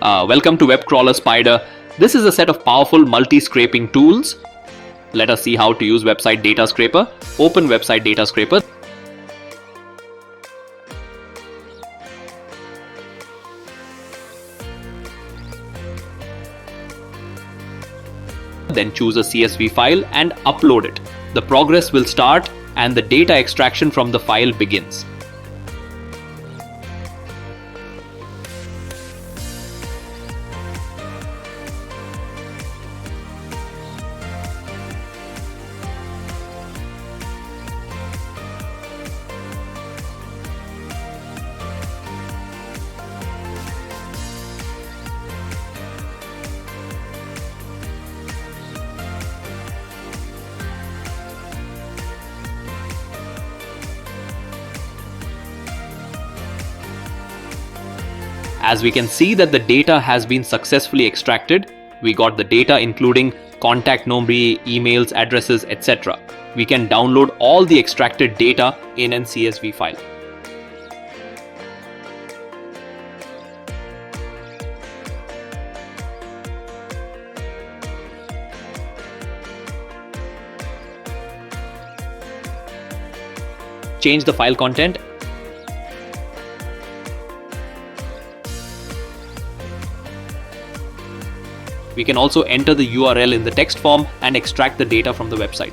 Welcome to WebCrawler Spider. This is a set of powerful multi-scraping tools. Let us see how to use Website Data Scraper. Open Website Data Scraper. Then choose a CSV file and upload it. The progress will start and the data extraction from the file begins. As we can see that the data has been successfully extracted, we got the data including contact number, emails, addresses, etc. We can download all the extracted data in an CSV file. Change the file content. We can also enter the URL in the text form and extract the data from the website.